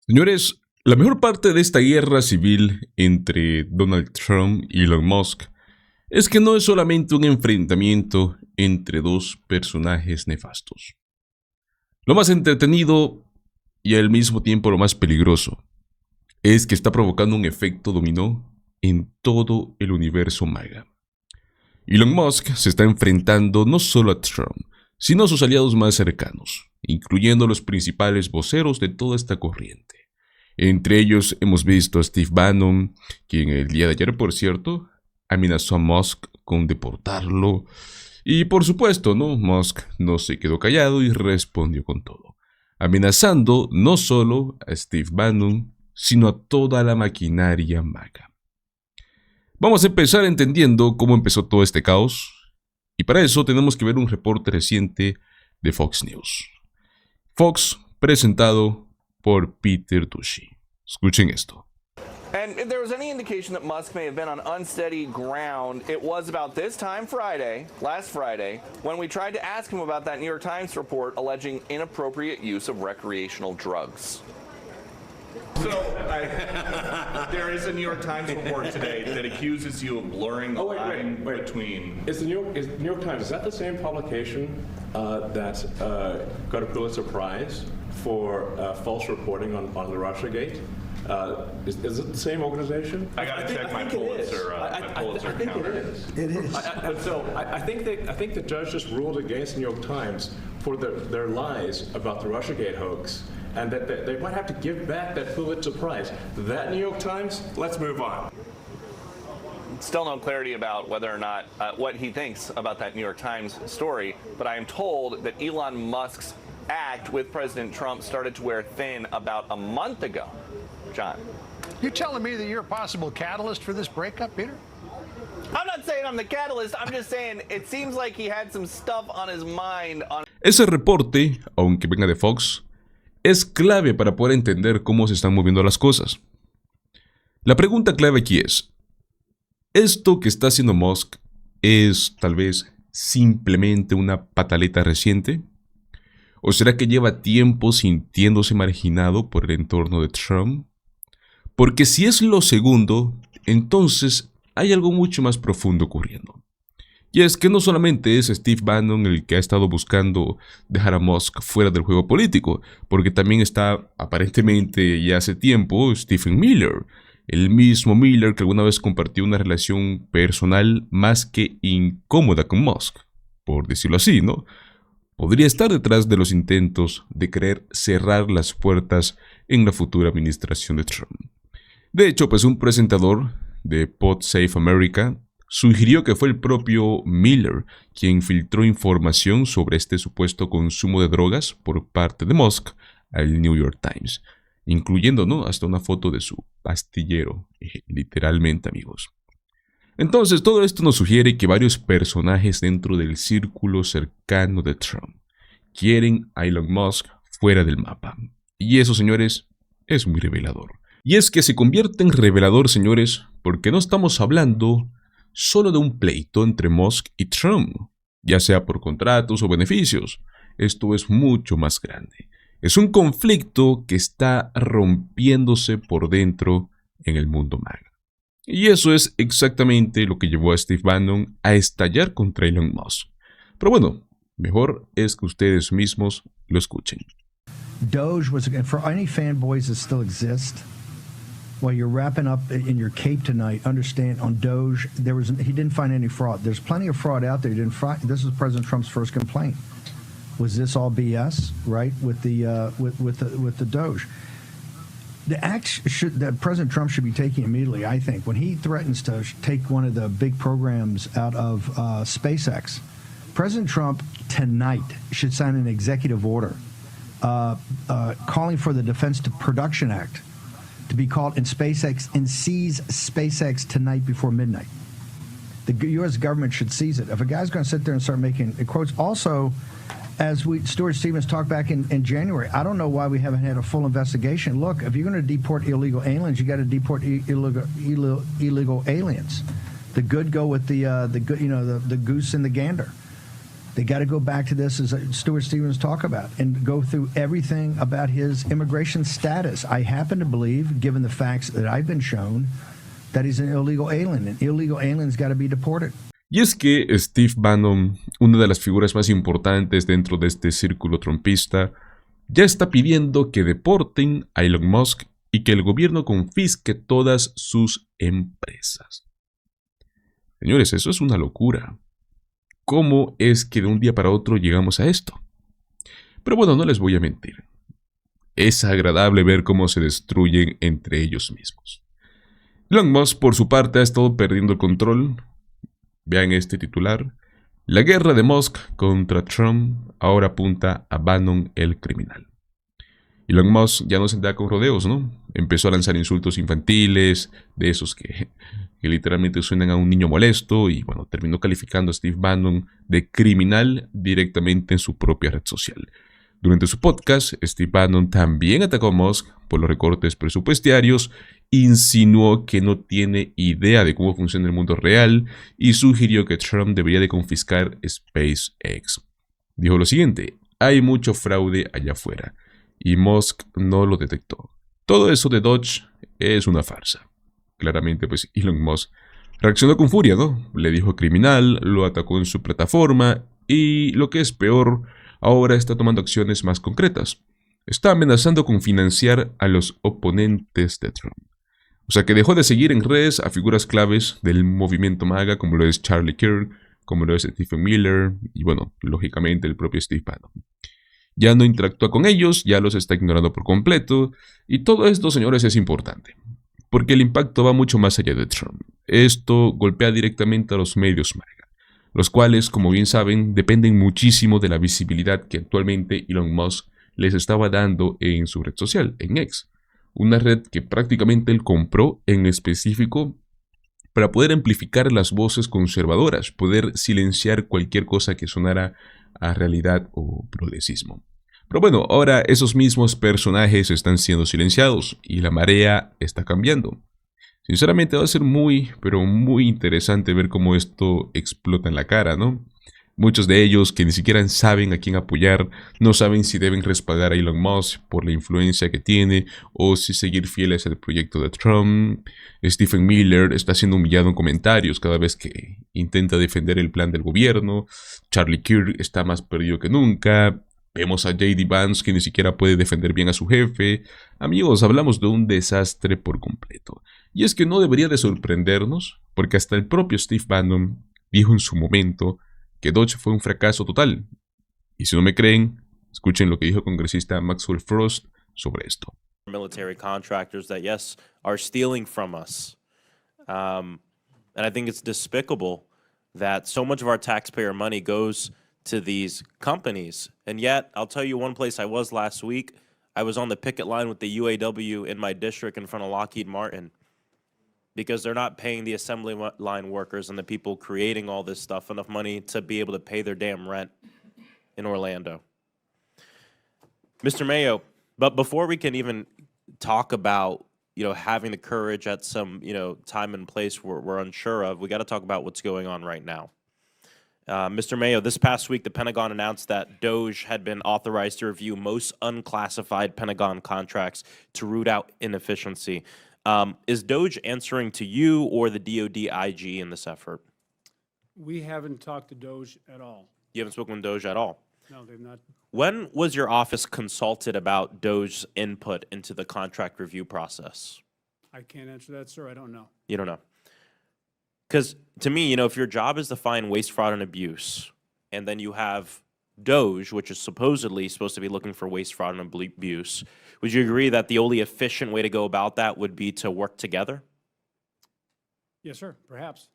Señores, la mejor parte de esta guerra civil entre Donald Trump y Elon Musk es que no es solamente un enfrentamiento entre dos personajes nefastos. Lo más entretenido y al mismo tiempo lo más peligroso es que está provocando un efecto dominó en todo el universo MAGA. Elon Musk se está enfrentando no solo a Trump, sino a sus aliados más cercanos, incluyendo los principales voceros de toda esta corriente. Entre ellos hemos visto a Steve Bannon, quien el día de ayer, por cierto, amenazó a Musk con deportarlo. Y por supuesto, ¿no? Musk no se quedó callado y respondió con todo, amenazando no solo a Steve Bannon, sino a toda la maquinaria MAGA. Vamos a empezar entendiendo cómo empezó todo este caos, y para eso tenemos que ver un reporte reciente de Fox News. Fox, presentado por Peter Tucci. Escuchen esto. And if there was any indication that Musk may have been on unsteady ground, it was about this time last Friday, when we tried to ask him about that New York Times report alleging inappropriate use of recreational drugs. So, there is a New York Times report today that accuses you of blurring the line between... Is the New York Times, is that the same publication that got a Pulitzer Prize for false reporting on the Russiagate? Is it the same organization? I got to check my Pulitzer counter. It is. I think the judge just ruled against New York Times for their lies about the Russiagate hoax, and that they might have to give back that Pulitzer Prize. That New York Times, let's move on. Still no clarity about whether or not what he thinks about that New York Times story, but I am told that Elon Musk's act with President Trump started to wear thin about a month ago. John. You telling me that you're a possible catalyst for this breakup, Peter? I'm not saying I'm the catalyst, I'm just saying it seems like he had some stuff on his mind on... Ese reporte, aunque venga de Fox, es clave para poder entender cómo se están moviendo las cosas. La pregunta clave aquí es, ¿esto que está haciendo Musk es tal vez simplemente una pataleta reciente? ¿O será que lleva tiempo sintiéndose marginado por el entorno de Trump? Porque si es lo segundo, entonces hay algo mucho más profundo ocurriendo. Y es que no solamente es Steve Bannon el que ha estado buscando dejar a Musk fuera del juego político, porque también está aparentemente ya hace tiempo Stephen Miller, el mismo Miller que alguna vez compartió una relación personal más que incómoda con Musk, por decirlo así, ¿no? Podría estar detrás de los intentos de querer cerrar las puertas en la futura administración de Trump. De hecho, pues un presentador de Pod Save America sugirió que fue el propio Miller quien filtró información sobre este supuesto consumo de drogas por parte de Musk al New York Times, incluyendo, ¿no?, hasta una foto de su pastillero, literalmente, amigos. Entonces, todo esto nos sugiere que varios personajes dentro del círculo cercano de Trump quieren a Elon Musk fuera del mapa. Y eso, señores, es muy revelador. Y es que se convierte en revelador, señores, porque no estamos hablando solo de un pleito entre Musk y Trump, ya sea por contratos o beneficios. Esto es mucho más grande. Es un conflicto que está rompiéndose por dentro en el mundo MAGA. Y eso es exactamente lo que llevó a Steve Bannon a estallar contra Elon Musk. Pero bueno, mejor es que ustedes mismos lo escuchen. Doge was, for any fanboys that still exist, while you're wrapping up in your cape tonight, understand on Doge, he didn't find any fraud. There's plenty of fraud out there. This was President Trump's first complaint. Was this all BS, right, with the Doge? The act that President Trump should be taking immediately, I think, when he threatens to take one of the big programs out of SpaceX, President Trump tonight should sign an executive order calling for the Defense Production Act to be called in SpaceX and seize SpaceX tonight before midnight. The U.S. government should seize it. If a guy's going to sit there and start making quotes, also, as Stuart Stevens talked back in January, I don't know why we haven't had a full investigation. Look, if you're going to deport illegal aliens, you got to deport illegal aliens. The good go with the good, the goose and the gander. They got to go back to this, as Stuart Stevens talked about, and go through everything about his immigration status. I happen to believe, given the facts that I've been shown, that he's an illegal alien, and illegal aliens got to be deported. Y es que Steve Bannon, una de las figuras más importantes dentro de este círculo trumpista, ya está pidiendo que deporten a Elon Musk y que el gobierno confisque todas sus empresas. Señores, eso es una locura. ¿Cómo es que de un día para otro llegamos a esto? Pero bueno, no les voy a mentir. Es agradable ver cómo se destruyen entre ellos mismos. Elon Musk, por su parte, ha estado perdiendo el control. Vean este titular. La guerra de Musk contra Trump ahora apunta a Bannon el criminal. Elon Musk ya no se da con rodeos, ¿no? Empezó a lanzar insultos infantiles, de esos que literalmente suenan a un niño molesto, y bueno, terminó calificando a Steve Bannon de criminal directamente en su propia red social. Durante su podcast, Steve Bannon también atacó a Musk por los recortes presupuestarios, insinuó que no tiene idea de cómo funciona el mundo real y sugirió que Trump debería de confiscar SpaceX. Dijo lo siguiente: hay mucho fraude allá afuera y Musk no lo detectó. Todo eso de Dodge es una farsa. Claramente, pues Elon Musk reaccionó con furia, ¿no? Le dijo criminal, lo atacó en su plataforma y, lo que es peor, ahora está tomando acciones más concretas. Está amenazando con financiar a los oponentes de Trump. O sea que dejó de seguir en redes a figuras claves del movimiento MAGA, como lo es Charlie Kirk, como lo es Stephen Miller y, bueno, lógicamente el propio Steve Bannon. Ya no interactúa con ellos, ya los está ignorando por completo, y todo esto, señores, es importante, porque el impacto va mucho más allá de Trump. Esto golpea directamente a los medios MAGA, los cuales, como bien saben, dependen muchísimo de la visibilidad que actualmente Elon Musk les estaba dando en su red social, en X, una red que prácticamente él compró en específico para poder amplificar las voces conservadoras, poder silenciar cualquier cosa que sonara a realidad o progresismo. Pero bueno, ahora esos mismos personajes están siendo silenciados y la marea está cambiando. Sinceramente va a ser muy, pero muy interesante ver cómo esto explota en la cara, ¿no? Muchos de ellos que ni siquiera saben a quién apoyar, no saben si deben respaldar a Elon Musk por la influencia que tiene o si seguir fieles al proyecto de Trump. Stephen Miller está siendo humillado en comentarios cada vez que intenta defender el plan del gobierno. Charlie Kirk está más perdido que nunca. Vemos a J.D. Vance que ni siquiera puede defender bien a su jefe. Amigos, hablamos de un desastre por completo. Y es que no debería de sorprendernos, porque hasta el propio Steve Bannon dijo en su momento que Dodge fue un fracaso total. Y si no me creen, escuchen lo que dijo el congresista Maxwell Frost sobre esto. Military contractors that, yes, are stealing from us. And I think it's despicable that so much of our taxpayer money goes to these companies. And yet, I'll tell you one place I was last week. I was on the picket line with the UAW in my district in front of Lockheed Martin, because they're not paying the assembly line workers and the people creating all this stuff enough money to be able to pay their damn rent in Orlando. Mr. Mayo, but before we can even talk about, having the courage at some, time and place we're unsure of, we got to talk about what's going on right now. Mr. Mayo, this past week, the Pentagon announced that Doge had been authorized to review most unclassified Pentagon contracts to root out inefficiency. Is Doge answering to you or the DoD IG in this effort? We haven't talked to Doge at all. You haven't spoken with Doge at all? No, they've not. When was your office consulted about Doge's input into the contract review process? I can't answer that, sir. I don't know. You don't know. Because to me, if your job is to find waste, fraud, and abuse, and then you have Doge, which is supposedly supposed to be looking for waste, fraud, and abuse, would you agree that the only efficient way to go about that would be to work together? Yes, sir. Perhaps.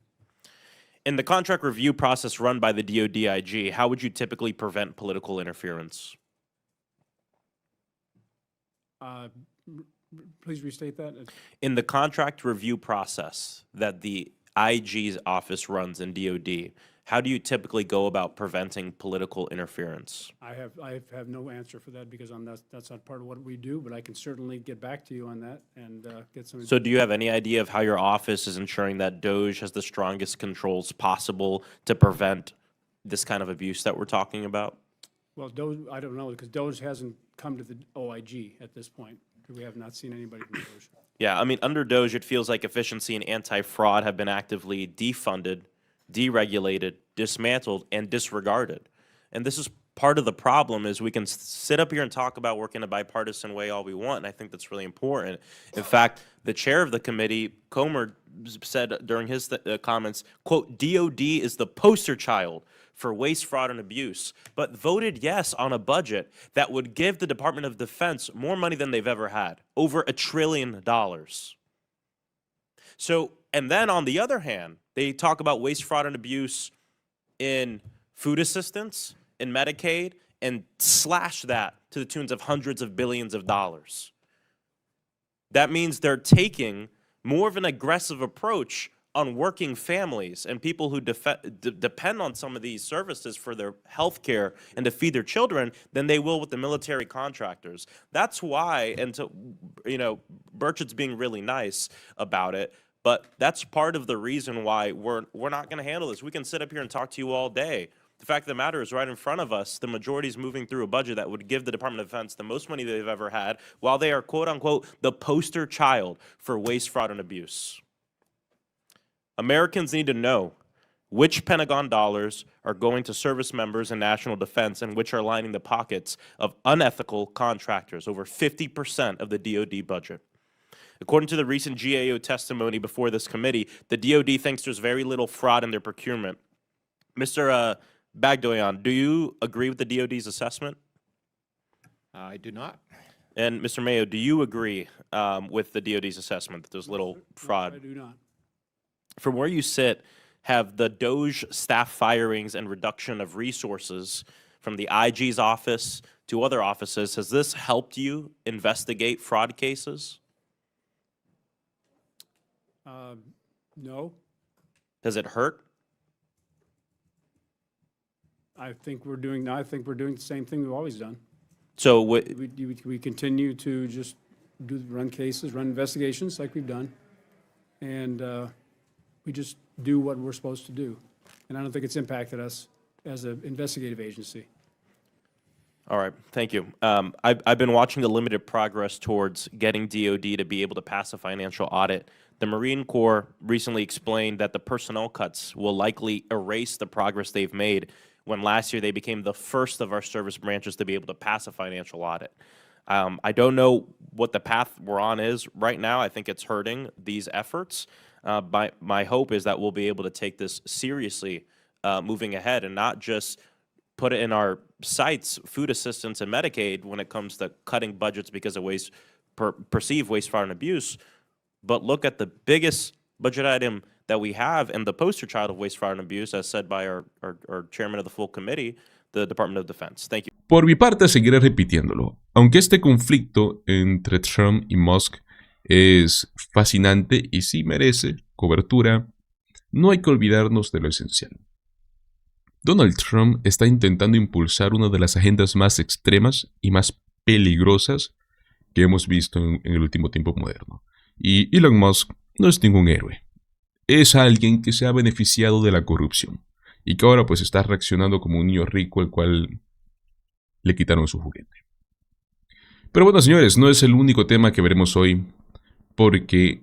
In the contract review process run by the DoD IG, how would you typically prevent political interference? Please restate that. In the contract review process that the IG's office runs in DoD, how do you typically go about preventing political interference? I have no answer for that because that's not part of what we do, but I can certainly get back to you on that and get some. So do you have any idea of how your office is ensuring that Doge has the strongest controls possible to prevent this kind of abuse that we're talking about? Well, Doge, I don't know, because Doge hasn't come to the OIG at this point. We have not seen anybody from Doge. Yeah, I mean, under Doge, it feels like efficiency and anti-fraud have been actively defunded, deregulated, dismantled, and disregarded. And this is part of the problem is we can sit up here and talk about work in a bipartisan way all we want, and I think that's really important. In fact, the chair of the committee, Comer, said during his comments, quote, DOD is the poster child for waste, fraud, and abuse, but voted yes on a budget that would give the Department of Defense more money than they've ever had, over $1 trillion. So, and then on the other hand, they talk about waste, fraud, and abuse in food assistance, in Medicaid, and slash that to the tunes of hundreds of billions of dollars. That means they're taking more of an aggressive approach on working families and people who depend on some of these services for their health care and to feed their children than they will with the military contractors. That's why, and to, you know, Burchett's being really nice about it, but that's part of the reason why we're not going to handle this. We can sit up here and talk to you all day. The fact of the matter is right in front of us, the majority is moving through a budget that would give the Department of Defense the most money they've ever had, while they are, quote unquote, the poster child for waste, fraud, and abuse. Americans need to know which Pentagon dollars are going to service members and national defense and which are lining the pockets of unethical contractors, over 50% of the DoD budget. According to the recent GAO testimony before this committee, the DoD thinks there's very little fraud in their procurement. Mr. Bagdoyan, do you agree with the DoD's assessment? I do not. And Mr. Mayo, do you agree with the DoD's assessment that there's little fraud? I do not. From where you sit, have the Doge staff firings and reduction of resources from the IG's office to other offices, has this helped you investigate fraud cases? No. Does it hurt? I think we're doing the same thing we've always done. So We continue to just run cases, run investigations like we've done, and we just do what we're supposed to do. And I don't think it's impacted us as an investigative agency. All right, thank you. I've been watching the limited progress towards getting DoD to be able to pass a financial audit. The Marine Corps recently explained that the personnel cuts will likely erase the progress they've made when last year they became the first of our service branches to be able to pass a financial audit. I don't know what the path we're on is right now. I think it's hurting these efforts. My hope is that we'll be able to take this seriously moving ahead and not just put it in our sights, food assistance and Medicaid, when it comes to cutting budgets because of perceived waste, fraud, and abuse, but look at the biggest budget item that we have and the poster child of waste, fraud, and abuse, as said by our chairman of the full committee, the Department of Defense. Thank you. Por mi parte, seguiré repitiéndolo. Aunque este conflicto entre Trump y Musk es fascinante y sí merece cobertura, no hay que olvidarnos de lo esencial. Donald Trump está intentando impulsar una de las agendas más extremas y más peligrosas que hemos visto en el último tiempo moderno. Y Elon Musk no es ningún héroe. Es alguien que se ha beneficiado de la corrupción y que ahora pues está reaccionando como un niño rico al cual le quitaron su juguete. Pero bueno, señores, no es el único tema que veremos hoy, porque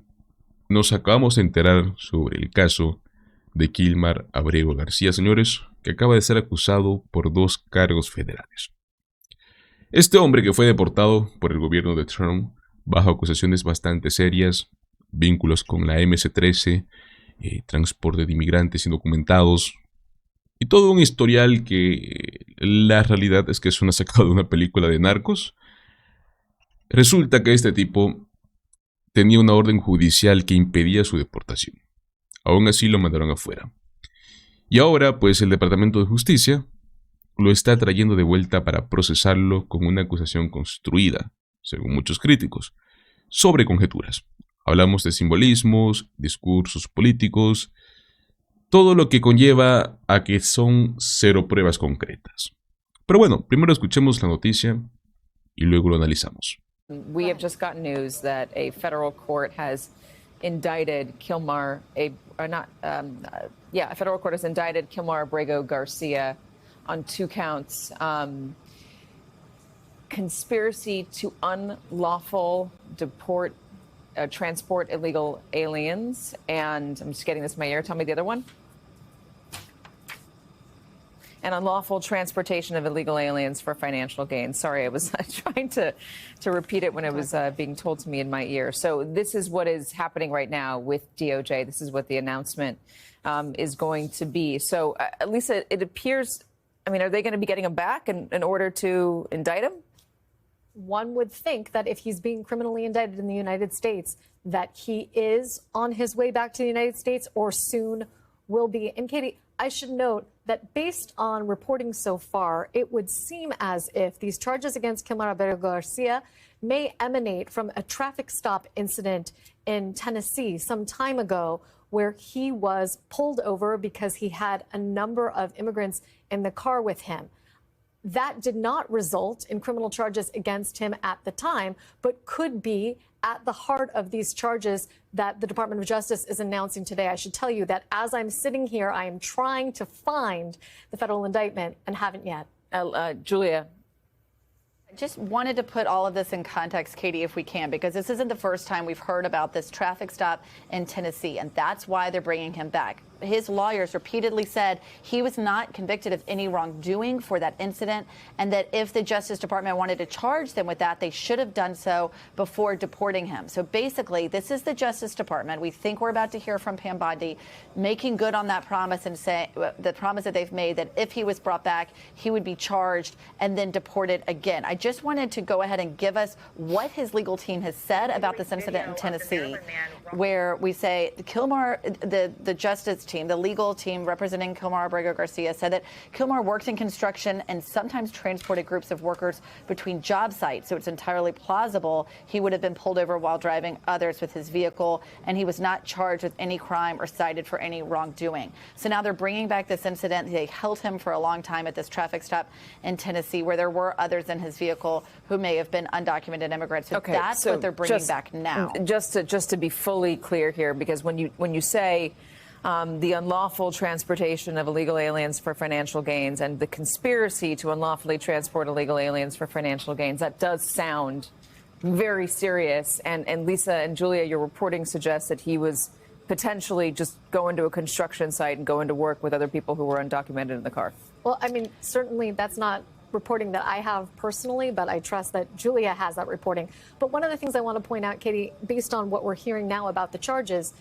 nos acabamos de enterar sobre el caso de Kilmar Abrego García, señores, que acaba de ser acusado por 2 cargos federales. Este hombre, que fue deportado por el gobierno de Trump bajo acusaciones bastante serias, vínculos con la MC-13, transporte de inmigrantes indocumentados, y todo un historial que la realidad es que es sacado de una película de narcos. Resulta que este tipo tenía una orden judicial que impedía su deportación. Aún así lo mandaron afuera. Y ahora, pues, el Departamento de Justicia lo está trayendo de vuelta para procesarlo con una acusación construida, según muchos críticos, sobre conjeturas. Hablamos de simbolismos, discursos políticos, todo lo que conlleva a que son 0 pruebas concretas. Pero bueno, primero escuchemos la noticia y luego lo analizamos. We have just gotten news that a federal court has indicted Kilmar a federal court has indicted Kilmar Abrego Garcia on 2 counts. Conspiracy to unlawful transport illegal aliens. And I'm just getting this in my ear. Tell me the other one. And unlawful transportation of illegal aliens for financial gain. Sorry, I was trying to repeat it when it was being told to me in my ear. So this is what is happening right now with DOJ. This is what the announcement is going to be. So, Lisa, it appears, I mean, are they going to be getting him back in order to indict him? One would think that if he's being criminally indicted in the United States, that he is on his way back to the United States or soon will be. And Katie, I should note that based on reporting so far, it would seem as if these charges against Kilmar Abrego Garcia may emanate from a traffic stop incident in Tennessee some time ago, where he was pulled over because he had a number of immigrants in the car with him. That did not result in criminal charges against him at the time, but could be at the heart of these charges that the Department of Justice is announcing today. I should tell you that as I'm sitting here, I am trying to find the federal indictment and haven't yet. Julia. I just wanted to put all of this in context, Katie, if we can, because this isn't the first time we've heard about this traffic stop in Tennessee, and that's why they're bringing him back. His lawyers repeatedly said he was not convicted of any wrongdoing for that incident, and that if the Justice Department wanted to charge them with that, they should have done so before deporting him. So basically, this is the Justice Department. We think we're about to hear from Pam Bondi making good on that promise and say the promise that they've made that if he was brought back, he would be charged and then deported again. I just wanted to go ahead and give us what his legal team has said about this incident in Tennessee, where we say Kilmar, the Justice team, the legal team representing Kilmar Abrego Garcia, said that Kilmar worked in construction and sometimes transported groups of workers between job sites. So it's entirely plausible he would have been pulled over while driving others with his vehicle, and he was not charged with any crime or cited for any wrongdoing. So now they're bringing back this incident. They held him for a long time at this traffic stop in Tennessee, where there were others in his vehicle who may have been undocumented immigrants. So that's what they're bringing back now. Just to be fully clear here, because when you say the unlawful transportation of illegal aliens for financial gains and the conspiracy to unlawfully transport illegal aliens for financial gains, that does sound very serious. And Lisa and Julia, your reporting suggests that he was potentially just going to a construction site and going to work with other people who were undocumented in the car. Well, I mean, certainly that's not reporting that I have personally, but I trust that Julia has that reporting. But one of the things I want to point out, Katie, based on what we're hearing now about the charges,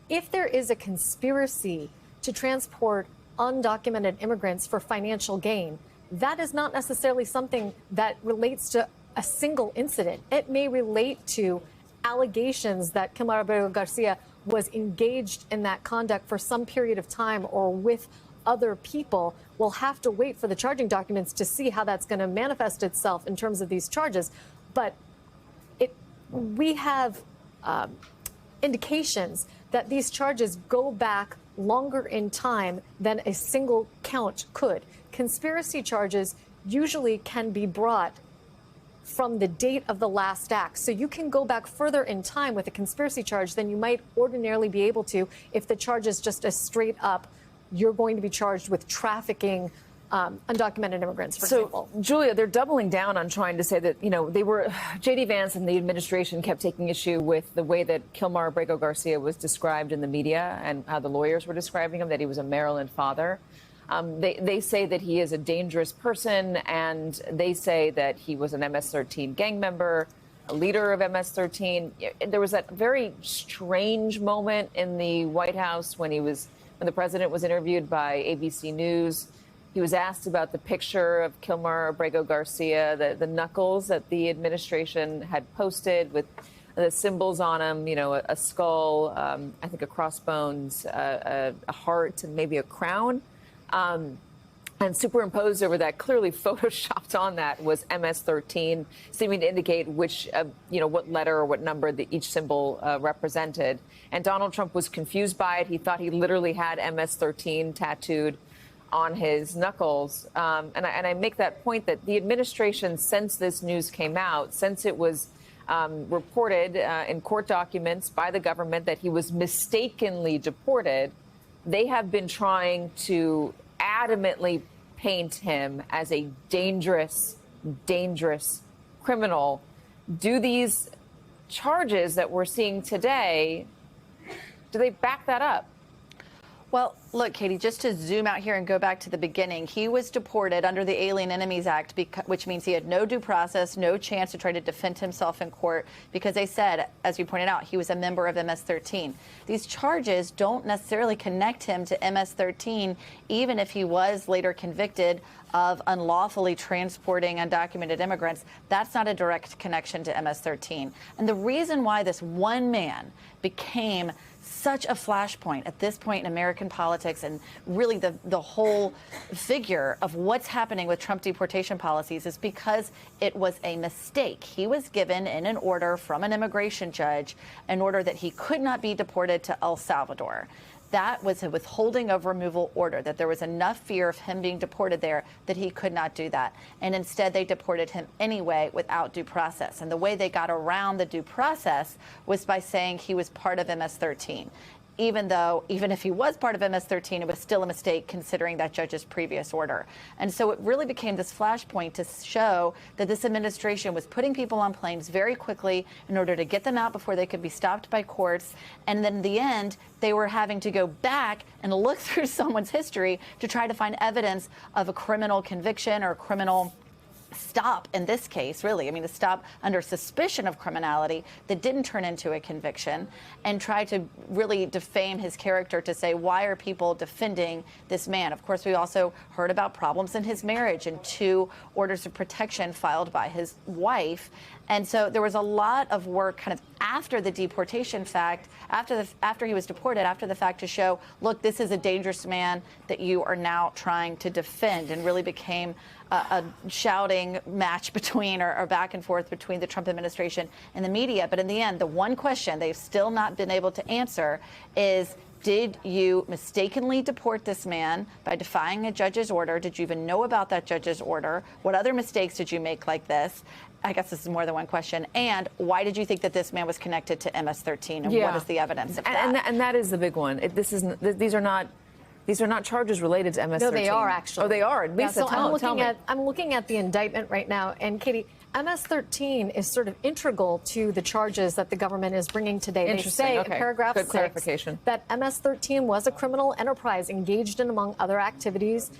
if there is a conspiracy to transport undocumented immigrants for financial gain, that is not necessarily something that relates to a single incident. It may relate to allegations that Kilmar Abrego Garcia was engaged in that conduct for some period of time or with other people. We'll have to wait for the charging documents to see how that's going to manifest itself in terms of these charges. But we have indications that these charges go back longer in time than a single count could. Conspiracy charges usually can be brought from the date of the last act. So you can go back further in time with a conspiracy charge than you might ordinarily be able to if the charge is just a straight up, you're going to be charged with trafficking undocumented immigrants, for example. Julia, they're doubling down on trying to say that, J.D. Vance and the administration kept taking issue with the way that Kilmar Abrego Garcia was described in the media and how the lawyers were describing him, that he was a Maryland father. They say that he is a dangerous person, and they say that he was an MS-13 gang member, a leader of MS-13. There was that very strange moment in the White House when the president was interviewed by ABC News. He was asked about the picture of Kilmar Abrego Garcia, the knuckles that the administration had posted with the symbols on him, a skull, I think a crossbones, a heart, and maybe a crown. And superimposed over that, clearly photoshopped on that, was MS-13, seeming to indicate which, what letter or what number each symbol represented. And Donald Trump was confused by it. He thought he literally had MS-13 tattooed on his knuckles. And I make that point that the administration, since this news came out, since it was reported in court documents by the government that he was mistakenly deported, they have been trying to adamantly paint him as a dangerous, dangerous criminal. Do these charges that we're seeing today, do they back that up? Well, look, Katie, just to zoom out here and go back to the beginning, he was deported under the Alien Enemies Act, which means he had no due process, no chance to try to defend himself in court, because they said, as you pointed out, he was a member of MS-13. These charges don't necessarily connect him to MS-13, even if he was later convicted of unlawfully transporting undocumented immigrants. That's not a direct connection to MS-13. And the reason why this one man became such a flashpoint at this point in American politics, and really the whole figure of what's happening with Trump deportation policies, is because it was a mistake. He was given in an order from an immigration judge an order that he could not be deported to El Salvador. That was a withholding of removal order, that there was enough fear of him being deported there that he could not do that. And instead, they deported him anyway without due process. And the way they got around the due process was by saying he was part of MS-13. Even if he was part of MS-13, it was still a mistake considering that judge's previous order. And so it really became this flashpoint to show that this administration was putting people on planes very quickly in order to get them out before they could be stopped by courts. And then in the end, they were having to go back and look through someone's history to try to find evidence of a criminal conviction or a criminal stop in this case, really. I mean, a stop under suspicion of criminality that didn't turn into a conviction, and try to really defame his character to say, why are people defending this man? Of course, we also heard about problems in his marriage and 2 orders of protection filed by his wife. And so there was a lot of work kind of after the deportation fact, after he was deported, after the fact, to show, look, this is a dangerous man that you are now trying to defend, and really became a shouting match between, or back and forth between the Trump administration and the media. But in the end, the one question they've still not been able to answer is, did you mistakenly deport this man by defying a judge's order? Did you even know about that judge's order? What other mistakes did you make like this? I guess this is more than one question. And why did you think that this man was connected to MS-13? And what is the evidence of that? And that is the big one. These are not charges related to MS-13. No, they are actually. Oh, they are. Lisa, I'm looking at the indictment right now, and Katie, MS-13 is sort of integral to the charges that the government is bringing today. They say in paragraph 6 that MS-13 was a criminal enterprise engaged in, among other activities,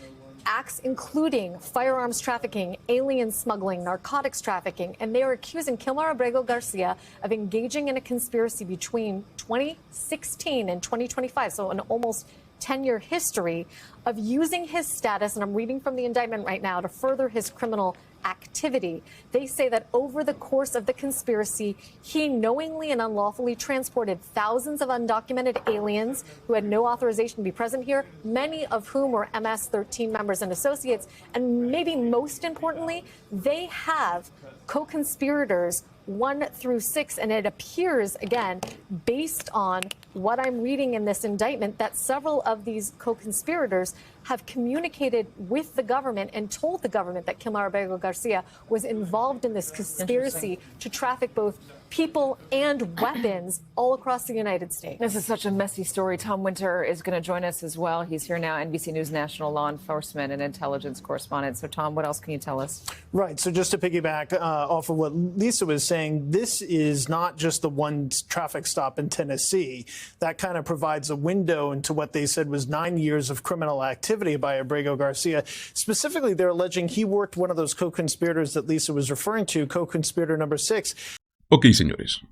acts including firearms trafficking, alien smuggling, narcotics trafficking, and they are accusing Kilmar Abrego Garcia of engaging in a conspiracy between 2016 and 2025, so an almost 10-year history of using his status, and I'm reading from the indictment right now, to further his criminal activity. They say that over the course of the conspiracy, he knowingly and unlawfully transported thousands of undocumented aliens who had no authorization to be present here, many of whom were MS-13 members and associates. And maybe most importantly, they have co-conspirators 1 through 6, and it appears, again, based on what I'm reading in this indictment, that several of these co-conspirators have communicated with the government and told the government that Kilmar Abrego Garcia was involved in this conspiracy to traffic both people and weapons all across the United States. This is such a messy story. Tom Winter is going to join us as well. He's here now, NBC News national law enforcement and intelligence correspondent. So, Tom, what else can you tell us? Right. So just to piggyback off of what Lisa was saying, this is not just the one traffic stop in Tennessee. That kind of provides a window into what they said was 9 years of criminal activity by Abrego Garcia. Specifically, they're alleging he worked one of those co-conspirators that Lisa was referring to, co-conspirator number 6. Ok, señores.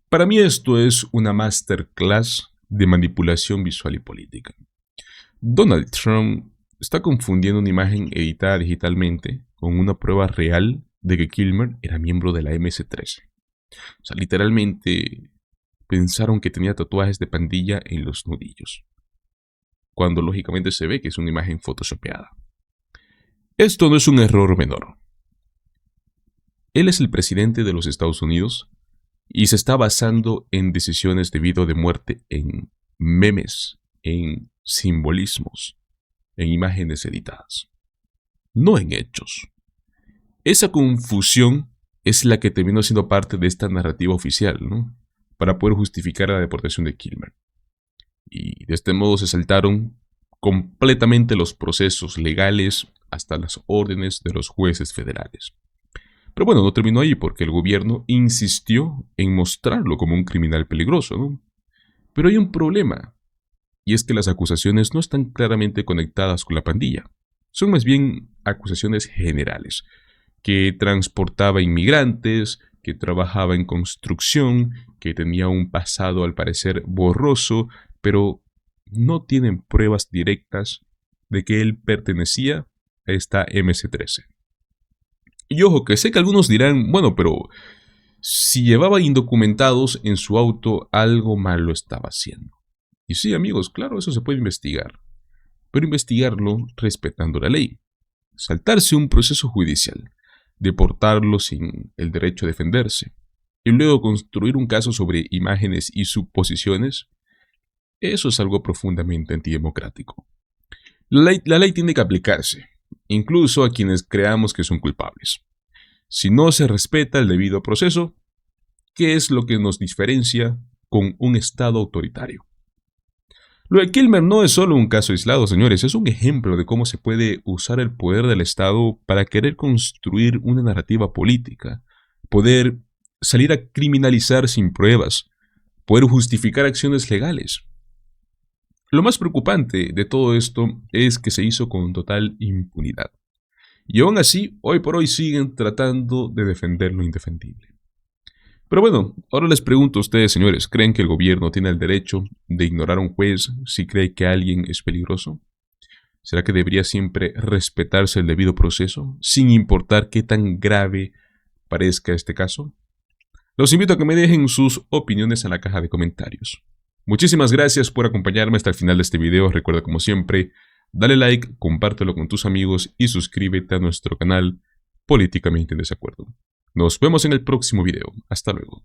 Para mí esto es una masterclass de manipulación visual y política. Donald Trump está confundiendo una imagen editada digitalmente con una prueba real de que Kilmer era miembro de la MS-13. O sea, literalmente pensaron que tenía tatuajes de pandilla en los nudillos, cuando lógicamente se ve que es una imagen photoshopeada. Esto no es un error menor. Él es el presidente de los Estados Unidos y se está basando en decisiones de vida o de muerte, en memes, en simbolismos, en imágenes editadas, no en hechos. Esa confusión es la que terminó siendo parte de esta narrativa oficial, ¿no?, para poder justificar la deportación de Kilmer. y de este modo se saltaron completamente los procesos legales hasta las órdenes de los jueces federales. Pero bueno, no terminó ahí porque el gobierno insistió en mostrarlo como un criminal peligroso, ¿no? Pero hay un problema, y es que las acusaciones no están claramente conectadas con la pandilla. Son más bien acusaciones generales, que transportaba inmigrantes, que trabajaba en construcción, que tenía un pasado al parecer borroso, pero no tienen pruebas directas de que él pertenecía a esta MC-13. Y ojo, que sé que algunos dirán, bueno, pero si llevaba indocumentados en su auto, algo malo estaba haciendo. Y sí, amigos, claro, eso se puede investigar, pero investigarlo respetando la ley. Saltarse un proceso judicial, deportarlo sin el derecho a defenderse, y luego construir un caso sobre imágenes y suposiciones, eso es algo profundamente antidemocrático. La ley tiene que aplicarse, incluso a quienes creamos que son culpables. Si no se respeta el debido proceso, ¿qué es lo que nos diferencia con un Estado autoritario? Lo de Kilmer no es solo un caso aislado, señores, es un ejemplo de cómo se puede usar el poder del Estado para querer construir una narrativa política, poder salir a criminalizar sin pruebas, poder justificar acciones legales. Lo más preocupante de todo esto es que se hizo con total impunidad. Y aún así, hoy por hoy siguen tratando de defender lo indefendible. Pero bueno, ahora les pregunto a ustedes, señores, ¿creen que el gobierno tiene el derecho de ignorar a un juez si cree que alguien es peligroso? ¿Será que debería siempre respetarse el debido proceso, sin importar qué tan grave parezca este caso? Los invito a que me dejen sus opiniones en la caja de comentarios. Muchísimas gracias por acompañarme hasta el final de este video. Recuerda, como siempre, dale like, compártelo con tus amigos y suscríbete a nuestro canal Políticamente en Desacuerdo. Nos vemos en el próximo video. Hasta luego.